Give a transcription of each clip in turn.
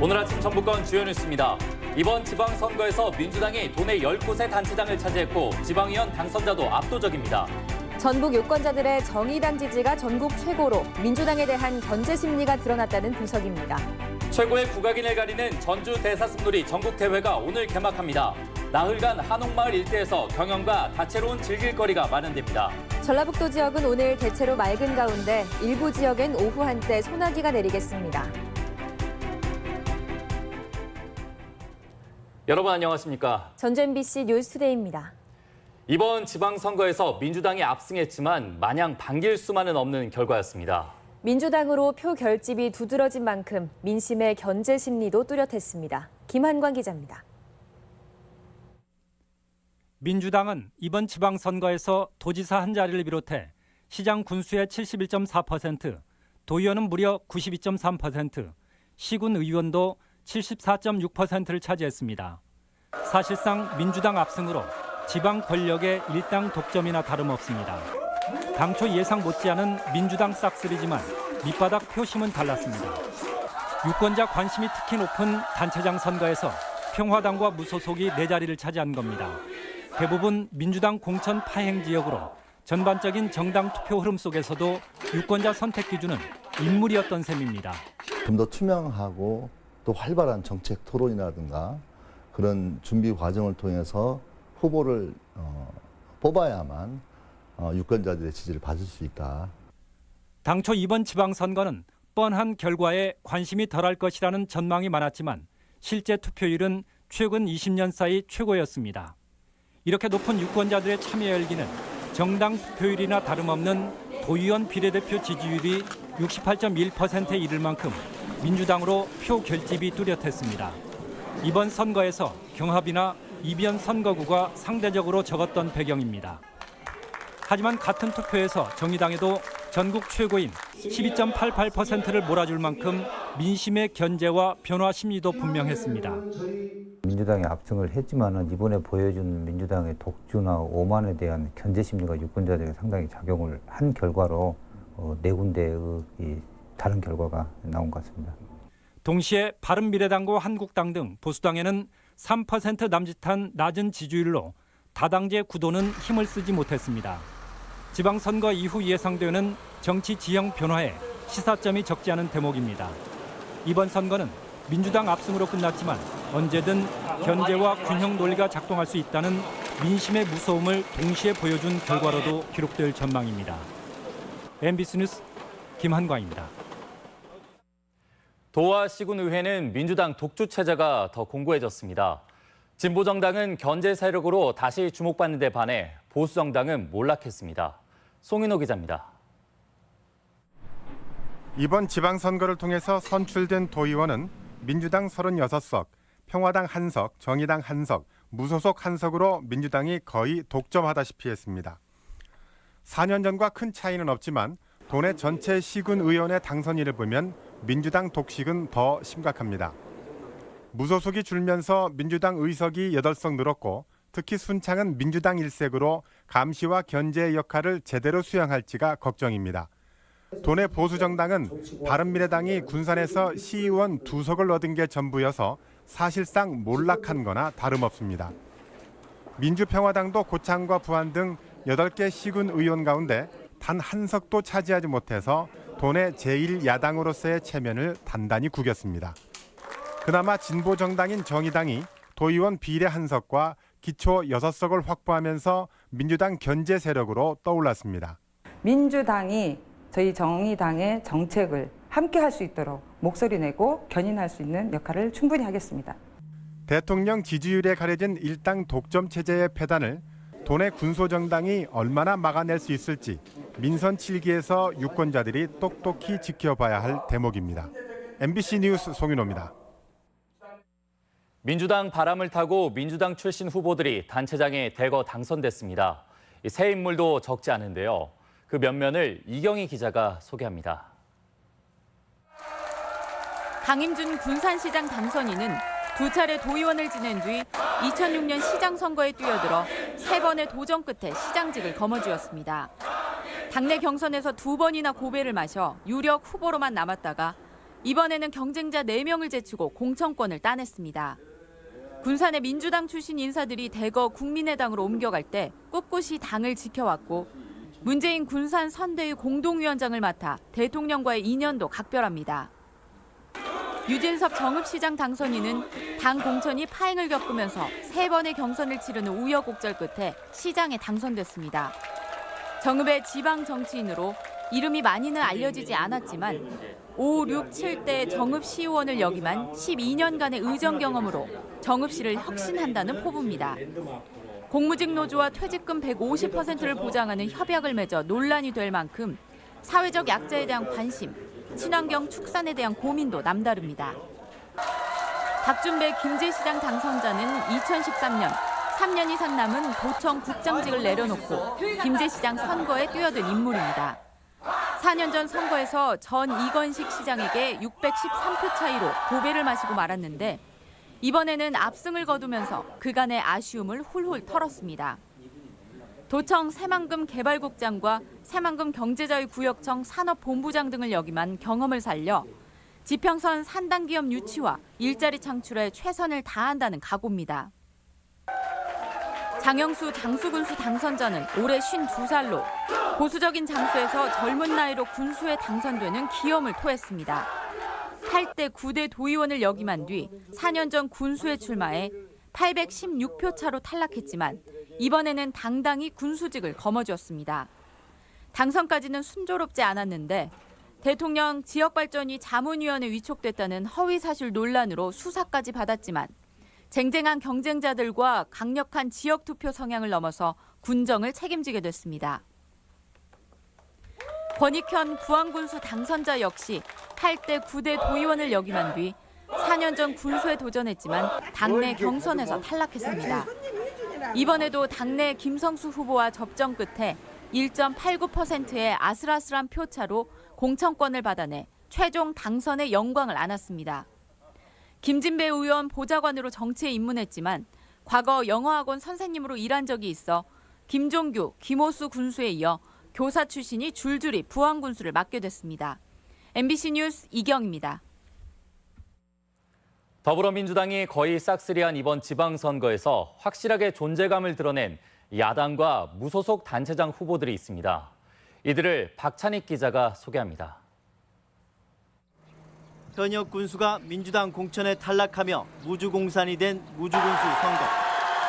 오늘 아침 정부권 주요 뉴스입니다. 이번 지방선거에서 민주당이 도내 19세 단체장을 차지했고 지방의원 당선자도 압도적입니다. 전북 유권자들의 정의당 지지가 전국 최고로 민주당에 대한 견제 심리가 드러났다는 분석입니다. 최고의 국악인을 가리는 전주 대사슴놀이 전국대회가 오늘 개막합니다. 나흘간 한옥마을 일대에서 경연과 다채로운 즐길거리가 마련됩니다. 전라북도 지역은 오늘 대체로 맑은 가운데 일부 지역엔 오후 한때 소나기가 내리겠습니다. 여러분 안녕하십니까? 전주 MBC 뉴스투데이입니다. 이번 지방선거에서 민주당이 압승했지만 마냥 반길 수만은 없는 결과였습니다. 민주당으로 표 결집이 두드러진 만큼 민심의 견제 심리도 뚜렷했습니다. 김한광 기자입니다. 민주당은 이번 지방선거에서 도지사 한 자리를 비롯해 시장 군수의 71.4%, 도의원은 무려 92.3%, 시군 의원도 74.6%를 차지했습니다. 사실상 민주당 압승으로 지방 권력의 일당 독점이나 다름없습니다. 당초 예상 못지않은 민주당 싹쓸이지만 밑바닥 표심은 달랐습니다. 유권자 관심이 특히 높은 단체장 선거에서 평화당과 무소속이 4자리를 차지한 겁니다. 대부분 민주당 공천 파행 지역으로 전반적인 정당 투표 흐름 속에서도 유권자 선택 기준은 인물이었던 셈입니다. 좀 더 투명하고 또 활발한 정책 토론이라든가 그런 준비 과정을 통해서 후보를 뽑아야만 유권자들의 지지를 받을 수 있다. 당초 이번 지방선거는 뻔한 결과에 관심이 덜할 것이라는 전망이 많았지만 실제 투표율은 최근 20년 사이 최고였습니다. 이렇게 높은 유권자들의 참여 열기는 정당 투표율이나 다름없는 도의원 비례대표 지지율이 68.1%에 이를 만큼 민주당으로 표 결집이 뚜렷했습니다. 이번 선거에서 경합이나 이변 선거구가 상대적으로 적었던 배경입니다. 하지만 같은 투표에서 정의당에도 전국 최고인 12.88%를 몰아줄 만큼 민심의 견제와 변화 심리도 분명했습니다. 민주당이 압승을 했지만 이번에 보여준 민주당의 독주나 오만에 대한 견제 심리가 유권자들에게 상당히 작용을 한 결과로 4군데의 다른 결과가 나온 것 같습니다. 동시에 바른미래당과 한국당 등 보수당에는 3% 남짓한 낮은 지지율로 다당제 구도는 힘을 쓰지 못했습니다. 지방선거 이후 예상되는 정치 지형 변화에 시사점이 적지 않은 대목입니다. 이번 선거는 민주당 압승으로 끝났지만 언제든 견제와 균형 논리가 작동할 수 있다는 민심의 무서움을 동시에 보여준 결과로도 기록될 전망입니다. MBC 뉴스 김한광입니다. 도와 시군의회는 민주당 독주 체제가 더 공고해졌습니다. 진보정당은 견제 세력으로 다시 주목받는 데 반해 보수정당은 몰락했습니다. 송인호 기자입니다. 이번 지방선거를 통해서 선출된 도의원은 민주당 36석, 평화당 1석, 정의당 1석, 무소속 1석으로 민주당이 거의 독점하다시피 했습니다. 4년 전과 큰 차이는 없지만 도내 전체 시군 의원의 당선인을 보면 민주당 독식은 더 심각합니다. 무소속이 줄면서 민주당 의석이 8석 늘었고 특히 순창은 민주당 일색으로 감시와 견제의 역할을 제대로 수행할지가 걱정입니다. 도내 보수정당은 바른미래당이 군산에서 시의원 2석을 얻은 게 전부여서 사실상 몰락한 거나 다름없습니다. 민주평화당도 고창과 부안 등 8개 시군 의원 가운데 단 1석도 차지하지 못해서 도내 제1야당으로서의 체면을 단단히 구겼습니다. 그나마 진보정당인 정의당이 도의원 비례 1석과 기초 6석을 확보하면서 민주당 견제 세력으로 떠올랐습니다. 민주당이 저희 정의당의 정책을 함께 할 수 있도록 목소리 내고 견인할 수 있는 역할을 충분히 하겠습니다. 대통령 지지율에 가려진 일당 독점 체제의 폐단을 도내 군소정당이 얼마나 막아낼 수 있을지 민선 7기에서 유권자들이 똑똑히 지켜봐야 할 대목입니다. MBC 뉴스 송윤호입니다. 민주당 바람을 타고 민주당 출신 후보들이 단체장에 대거 당선됐습니다. 새 인물도 적지 않은데요. 그 면면을 이경희 기자가 소개합니다. 강임준 군산시장 당선인은 2차례 도의원을 지낸 뒤 2006년 시장 선거에 뛰어들어 3번의 도전 끝에 시장직을 거머쥐었습니다. 당내 경선에서 2번이나 고배를 마셔 유력 후보로만 남았다가 이번에는 경쟁자 4명을 제치고 공천권을 따냈습니다. 군산의 민주당 출신 인사들이 대거 국민의당으로 옮겨갈 때 꿋꿋이 당을 지켜왔고 문재인 군산 선대위 공동위원장을 맡아 대통령과의 인연도 각별합니다. 유진섭 정읍시장 당선인은 당 공천이 파행을 겪으면서 3번의 경선을 치르는 우여곡절 끝에 시장에 당선됐습니다. 정읍의 지방 정치인으로 이름이 많이는 알려지지 않았지만 5, 6, 7대 정읍시의원을 역임한 12년간의 의정 경험으로 정읍시를 혁신한다는 포부입니다. 공무직 노조와 퇴직금 150%를 보장하는 협약을 맺어 논란이 될 만큼 사회적 약자에 대한 관심, 친환경 축산에 대한 고민도 남다릅니다. 박준배 김제시장 당선자는 2013년 3년 이상 남은 도청 국장직을 내려놓고 김제시장 선거에 뛰어든 인물입니다. 4년 전 선거에서 전 이건식 시장에게 613표 차이로 고배를 마시고 말았는데 이번에는 압승을 거두면서 그간의 아쉬움을 훌훌 털었습니다. 도청 새만금 개발국장과 새만금 경제자유구역청 산업본부장 등을 역임한 경험을 살려 지평선 산단기업 유치와 일자리 창출에 최선을 다한다는 각오입니다. 장영수 장수군수 당선자는 올해 52살로 보수적인 장수에서 젊은 나이로 군수에 당선되는 기염을 토했습니다. 8대 9대 도의원을 역임한 뒤 4년 전 군수에 출마해 816표 차로 탈락했지만 이번에는 당당히 군수직을 거머쥐었습니다. 당선까지는 순조롭지 않았는데 대통령 지역발전위 자문위원회 위촉됐다는 허위사실 논란으로 수사까지 받았지만 쟁쟁한 경쟁자들과 강력한 지역투표 성향을 넘어서 군정을 책임지게 됐습니다. 권익현 부안군수 당선자 역시 8대 9대 도의원을 역임한 뒤 4년 전 군수에 도전했지만 당내 경선에서 탈락했습니다. 이번에도 당내 김성수 후보와 접전 끝에 1.89%의 아슬아슬한 표차로 공천권을 받아내 최종 당선의 영광을 안았습니다. 김진배 의원 보좌관으로 정치에 입문했지만 과거 영어학원 선생님으로 일한 적이 있어 김종규, 김호수 군수에 이어 교사 출신이 줄줄이 부안군수를 맡게 됐습니다. MBC 뉴스 이경입니다. 더불어민주당이 거의 싹쓸이한 이번 지방선거에서 확실하게 존재감을 드러낸 야당과 무소속 단체장 후보들이 있습니다. 이들을 박찬익 기자가 소개합니다. 현역 군수가 민주당 공천에 탈락하며 무주공산이 된 무주군수 선거.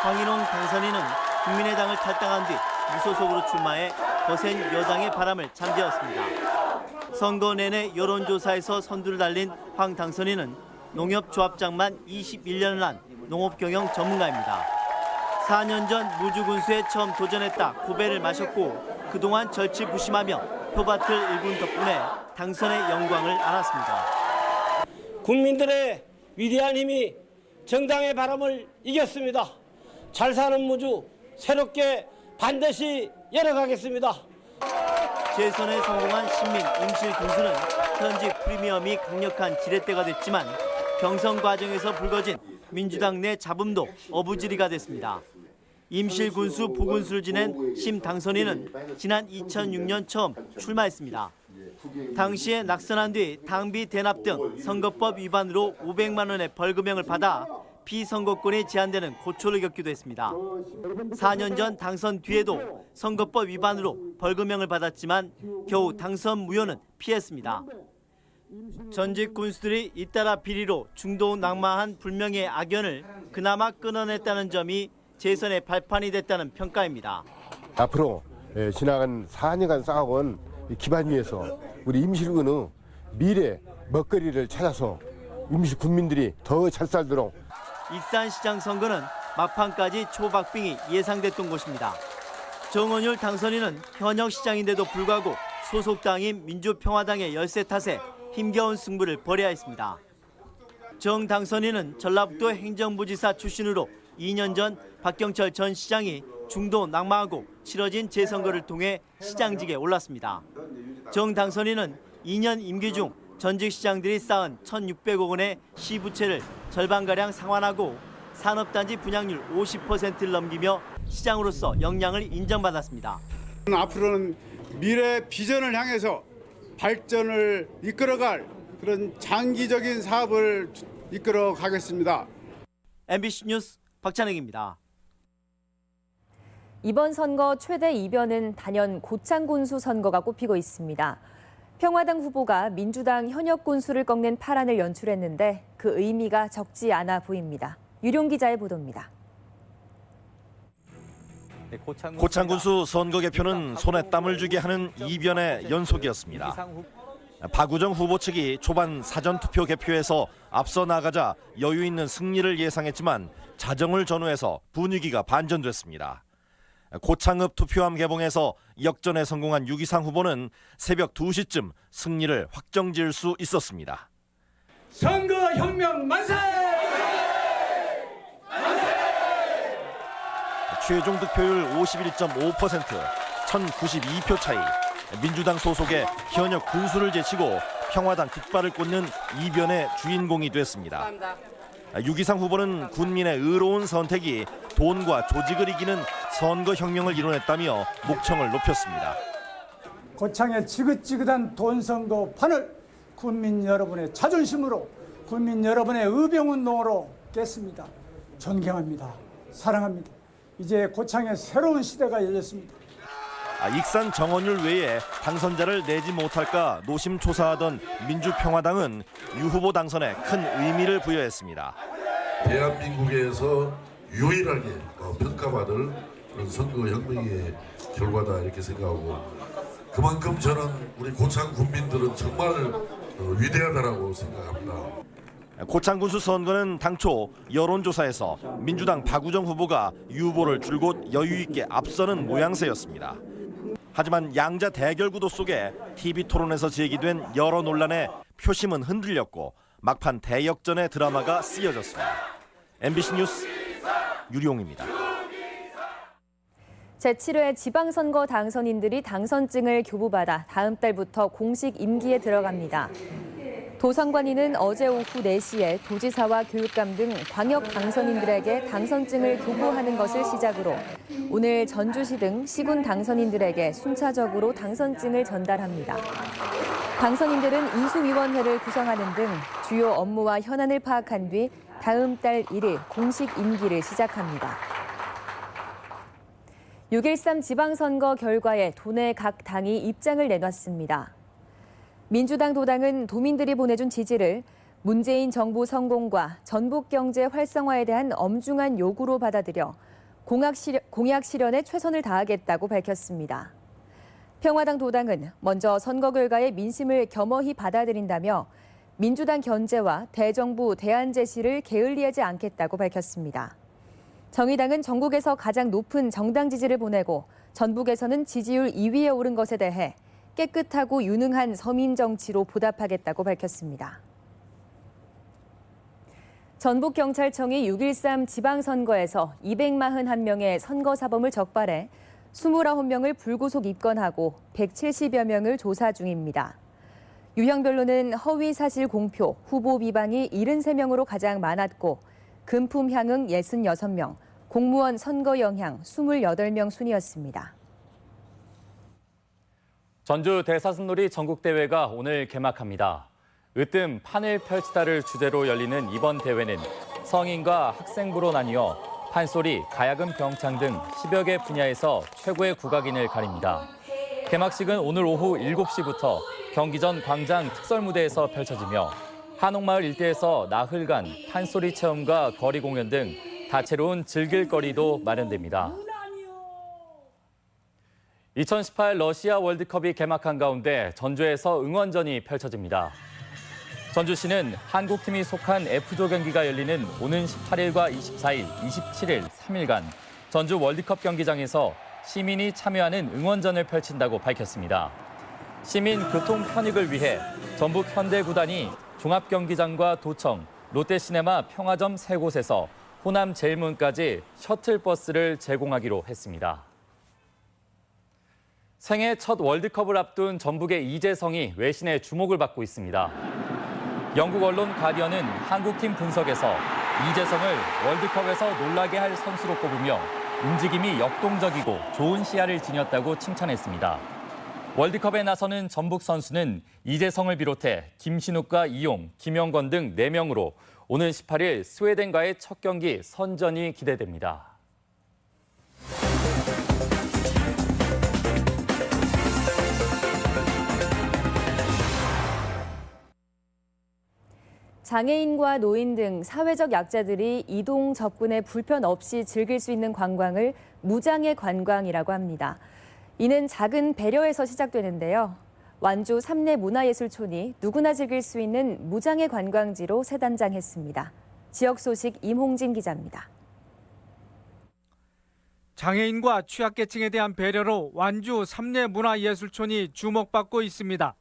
황인홍 당선인은 국민의당을 탈당한 뒤 무소속으로 출마해 거센 여당의 바람을 잠재웠습니다. 선거 내내 여론조사에서 선두를 달린 황 당선인은 농협조합장만 21년을 한 농업경영 전문가입니다. 4년 전 무주군수에 처음 도전했다 고배를 마셨고 그동안 절치부심하며 표밭을 일군 덕분에 당선의 영광을 안았습니다. 국민들의 위대한 힘이 정당의 바람을 이겼습니다. 잘 사는 무주 새롭게 반드시 열어가겠습니다. 재선에 성공한 신민 임실 군수는 현직 프리미엄이 강력한 지렛대가 됐지만 경선 과정에서 불거진 민주당 내 잡음도 어부지리가 됐습니다. 임실 군수 부군수를 지낸 심 당선인은 지난 2006년 처음 출마했습니다. 당시에 낙선한 뒤 당비 대납 등 선거법 위반으로 500만 원의 벌금형을 받아 피선거권이 제한되는 고초를 겪기도 했습니다. 4년 전 당선 뒤에도 선거법 위반으로 벌금형을 받았지만 겨우 당선 무효는 피했습니다. 전직 군수들이 잇따라 비리로 중도낙마한 불명예의 악연을 그나마 끊어냈다는 점이 재선의 발판이 됐다는 평가입니다. 앞으로 지나간 4년간 쌓아온 기반 위에서 우리 임실군의 미래 먹거리를 찾아서 임실 국민들이 더 잘 살도록. 익산시장 선거는 막판까지 초박빙이 예상됐던 곳입니다. 정원율 당선인은 현역 시장인데도 불구하고 소속당인 민주평화당의 열세 탓에 힘겨운 승부를 벌여야 했습니다. 정 당선인은 전라북도 행정부지사 출신으로 2년 전 박경철 전 시장이 중도 낙마하고 치러진 재선거를 통해 시장직에 올랐습니다. 정 당선인은 2년 임기 중 전직 시장들이 쌓은 1,600억 원의 시부채를 절반가량 상환하고 산업단지 분양률 50%를 넘기며 시장으로서 역량을 인정받았습니다. 앞으로는 미래 비전을 향해서 발전을 이끌어갈 그런 장기적인 사업을 이끌어 가겠습니다. MBC 뉴스 박찬익입니다. 이번 선거 최대 이변은 단연 고창군수 선거가 꼽히고 있습니다. 평화당 후보가 민주당 현역 군수를 꺾는 파란을 연출했는데 그 의미가 적지 않아 보입니다. 유룡 기자의 보도입니다. 고창군수 선거 개표는 손에 땀을 쥐게 하는 이변의 연속이었습니다. 박우정 후보 측이 초반 사전투표 개표에서 앞서 나가자 여유 있는 승리를 예상했지만 자정을 전후해서 분위기가 반전됐습니다. 고창읍 투표함 개봉에서 역전에 성공한 유기상 후보는 새벽 2시쯤 승리를 확정지을 수 있었습니다. 선거혁명 만세! 최종 득표율 51.5%, 1092표 차이. 민주당 소속의 현역 군수를 제치고 평화당 깃발을 꽂는 이변의 주인공이 됐습니다. 유기상 후보는 군민의 의로운 선택이 돈과 조직을 이기는 선거혁명을 이뤄냈다며 목청을 높였습니다. 고창의 지긋지긋한 돈 선거판을 군민 여러분의 자존심으로, 군민 여러분의 의병운동으로 깼습니다. 존경합니다. 사랑합니다. 이제 고창의 새로운 시대가 열렸습니다. 익산 정원율 외에 당선자를 내지 못할까 노심초사하던 민주평화당은 유 후보 당선에 큰 의미를 부여했습니다. 대한민국에서 유일하게 평가받을 그런 선거혁명의 결과다 이렇게 생각하고, 그만큼 저는 우리 고창 군민들은 정말 위대하다라고 생각합니다. 고창군수 선거는 당초 여론조사에서 민주당 박우정 후보가 유 후보를 줄곧 여유 있게 앞서는 모양새였습니다. 하지만 양자 대결 구도 속에 TV토론에서 제기된 여러 논란에 표심은 흔들렸고 막판 대역전의 드라마가 쓰여졌습니다. MBC 뉴스 유룡입니다. 제7회 지방선거 당선인들이 당선증을 교부받아 다음 달부터 공식 임기에 들어갑니다. 도선관위는 어제 오후 4시에 도지사와 교육감 등 광역 당선인들에게 당선증을 교부하는 것을 시작으로 오늘 전주시 등 시군 당선인들에게 순차적으로 당선증을 전달합니다. 당선인들은 인수위원회를 구성하는 등 주요 업무와 현안을 파악한 뒤 다음 달 1일 공식 임기를 시작합니다. 6.13 지방선거 결과에 도내 각 당이 입장을 내놨습니다. 민주당 도당은 도민들이 보내준 지지를 문재인 정부 성공과 전북 경제 활성화에 대한 엄중한 요구로 받아들여 공약 실현에 최선을 다하겠다고 밝혔습니다. 평화당 도당은 먼저 선거 결과의 민심을 겸허히 받아들인다며 민주당 견제와 대정부 대안 제시를 게을리하지 않겠다고 밝혔습니다. 정의당은 전국에서 가장 높은 정당 지지를 보내고 전북에서는 지지율 2위에 오른 것에 대해 깨끗하고 유능한 서민 정치로 보답하겠다고 밝혔습니다. 전북경찰청이 6.13 지방선거에서 241명의 선거사범을 적발해 29명을 불구속 입건하고 170여 명을 조사 중입니다. 유형별로는 허위 사실 공표, 후보 비방이 73명으로 가장 많았고 금품 향응 66명, 공무원 선거 영향 28명 순이었습니다. 전주 대사슴놀이 전국대회가 오늘 개막합니다. 으뜸 판을 펼치다를 주제로 열리는 이번 대회는 성인과 학생부로 나뉘어 판소리, 가야금, 병창 등 10여 개 분야에서 최고의 국악인을 가립니다. 개막식은 오늘 오후 7시부터 경기전 광장 특설무대에서 펼쳐지며 한옥마을 일대에서 나흘간 판소리 체험과 거리 공연 등 다채로운 즐길거리도 마련됩니다. 2018 러시아 월드컵이 개막한 가운데 전주에서 응원전이 펼쳐집니다. 전주시는 한국팀이 속한 F조 경기가 열리는 오는 18일과 24일, 27일 3일간 전주 월드컵 경기장에서 시민이 참여하는 응원전을 펼친다고 밝혔습니다. 시민 교통 편익을 위해 전북 현대구단이 종합경기장과 도청, 롯데시네마 평화점 3곳에서 호남 제일문까지 셔틀버스를 제공하기로 했습니다. 생애 첫 월드컵을 앞둔 전북의 이재성이 외신의 주목을 받고 있습니다. 영국 언론 가디언은 한국팀 분석에서 이재성을 월드컵에서 놀라게 할 선수로 꼽으며 움직임이 역동적이고 좋은 시야를 지녔다고 칭찬했습니다. 월드컵에 나서는 전북 선수는 이재성을 비롯해 김신욱과 이용, 김영건 등 4명으로 오는 18일 스웨덴과의 첫 경기 선전이 기대됩니다. 장애인과 노인 등 사회적 약자들이 이동 접근에 불편 없이 즐길 수 있는 관광을 무장애 관광이라고 합니다. 이는 작은 배려에서 시작되는데요. 완주 삼례문화예술촌이 누구나 즐길 수 있는 무장애 관광지로 새 단장했습니다. 지역 소식 임홍진 기자입니다. 장애인과 취약계층에 대한 배려로 완주 삼례문화예술촌이 주목받고 있습니다.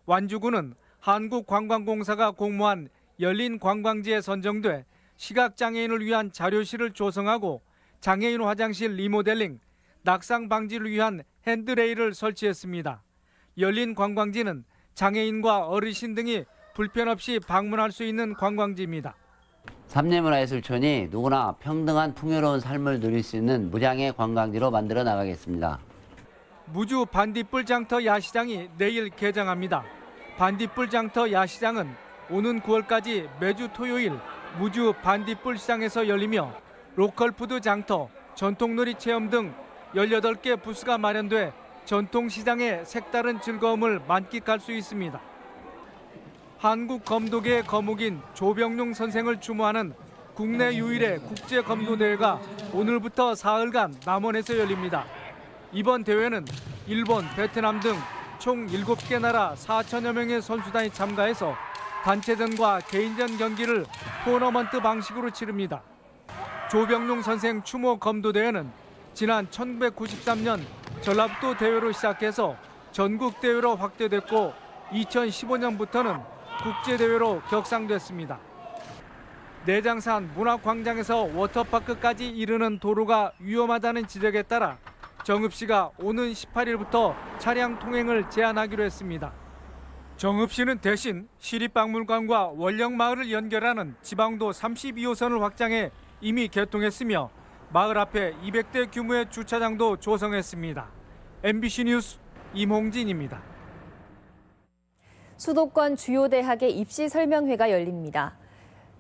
완주구는 한국관광공사가 공모한 열린 관광지에 선정돼 시각장애인을 위한 자료실을 조성하고 장애인 화장실 리모델링, 낙상 방지를 위한 핸드레일을 설치했습니다. 열린 관광지는 장애인과 어르신 등이 불편 없이 방문할 수 있는 관광지입니다. 삼례문화예술촌이 누구나 평등한 풍요로운 삶을 누릴 수 있는 무장애 관광지로 만들어 나가겠습니다. 무주 반딧불 장터 야시장이 내일 개장합니다. 반딧불 장터 야시장은 오는 9월까지 매주 토요일 무주 반딧불 시장에서 열리며 로컬푸드 장터, 전통놀이 체험 등 18개 부스가 마련돼 전통시장의 색다른 즐거움을 만끽할 수 있습니다. 한국 검도계의 거목인 조병룡 선생을 추모하는 국내 유일의 국제검도대회가 오늘부터 사흘간 남원에서 열립니다. 이번 대회는 일본, 베트남 등 총 7개 나라 4천여 명의 선수단이 참가해서 단체전과 개인전 경기를 토너먼트 방식으로 치릅니다. 조병룡 선생 추모 검도대회는 지난 1993년 전라북도 대회로 시작해서 전국 대회로 확대됐고 2015년부터는 국제대회로 격상됐습니다. 내장산 문화광장에서 워터파크까지 이르는 도로가 위험하다는 지적에 따라 정읍시가 오는 18일부터 차량 통행을 제한하기로 했습니다. 정읍시는 대신 시립박물관과 원령마을을 연결하는 지방도 32호선을 확장해 이미 개통했으며 마을 앞에 200대 규모의 주차장도 조성했습니다. MBC 뉴스 임홍진입니다. 수도권 주요 대학의 입시 설명회가 열립니다.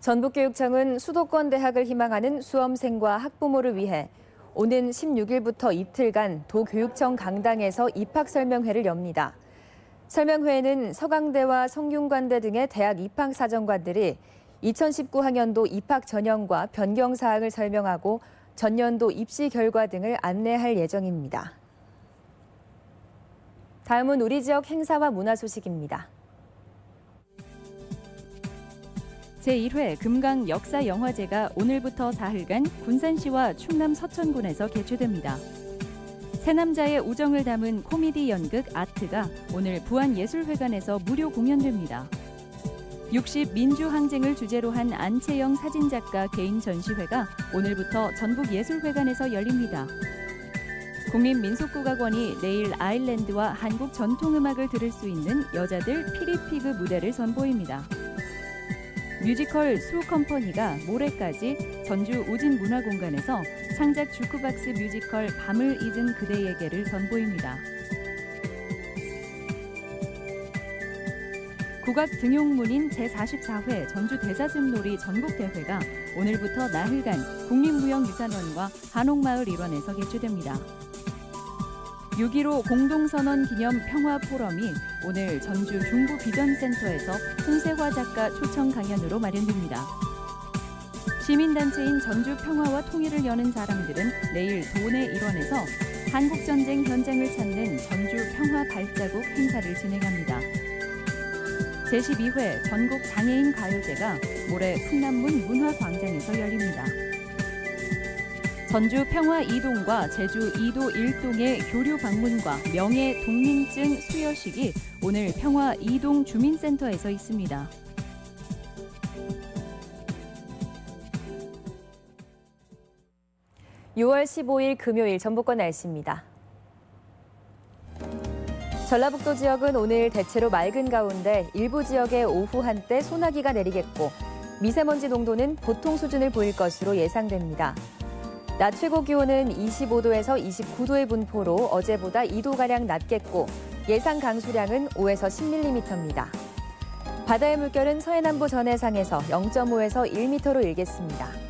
전북교육청은 수도권 대학을 희망하는 수험생과 학부모를 위해 오는 16일부터 이틀간 도교육청 강당에서 입학 설명회를 엽니다. 설명회에는 서강대와 성균관대 등의 대학 입학 사정관들이 2019학년도 입학 전형과 변경 사항을 설명하고 전년도 입시 결과 등을 안내할 예정입니다. 다음은 우리 지역 행사와 문화 소식입니다. 제1회 금강 역사영화제가 오늘부터 사흘간 군산시와 충남 서천군에서 개최됩니다. 세 남자의 우정을 담은 코미디 연극 아트가 오늘 부안예술회관에서 무료 공연됩니다. 60 민주항쟁을 주제로 한 안채영 사진작가 개인 전시회가 오늘부터 전북예술회관에서 열립니다. 국립민속국악원이 내일 아일랜드와 한국 전통음악을 들을 수 있는 여자들 피리피그 무대를 선보입니다. 뮤지컬 수컴퍼니가 모레까지 전주 우진문화공간에서 창작 주크박스 뮤지컬 밤을 잊은 그대에게를 선보입니다. 국악 등용문인 제44회 전주 대사슴놀이 전국대회가 오늘부터 나흘간 국립무형유산원과 한옥마을 일원에서 개최됩니다. 6.15 공동선언 기념 평화포럼이 오늘 전주 중부비전센터에서 손세화 작가 초청 강연으로 마련됩니다. 시민단체인 전주 평화와 통일을 여는 사람들은 내일 도내 일원에서 한국전쟁 현장을 찾는 전주 평화 발자국 행사를 진행합니다. 제12회 전국 장애인 가요제가 모레 풍남문 문화광장에서 열립니다. 전주 평화 2동과 제주 2도 1동의 교류 방문과 명예 동민증 수여식이 오늘 평화 2동 주민센터에서 있습니다. (6월 15일) 금요일 전북권 날씨입니다. 전라북도 지역은 오늘 대체로 맑은 가운데 일부 지역에 오후 한때 소나기가 내리겠고 미세먼지 농도는 보통 수준을 보일 것으로 예상됩니다. 낮 최고 기온은 25도에서 29도의 분포로 어제보다 2도가량 낮겠고 예상 강수량은 5에서 10mm입니다. 바다의 물결은 서해남부 전해상에서 0.5에서 1m로 일겠습니다.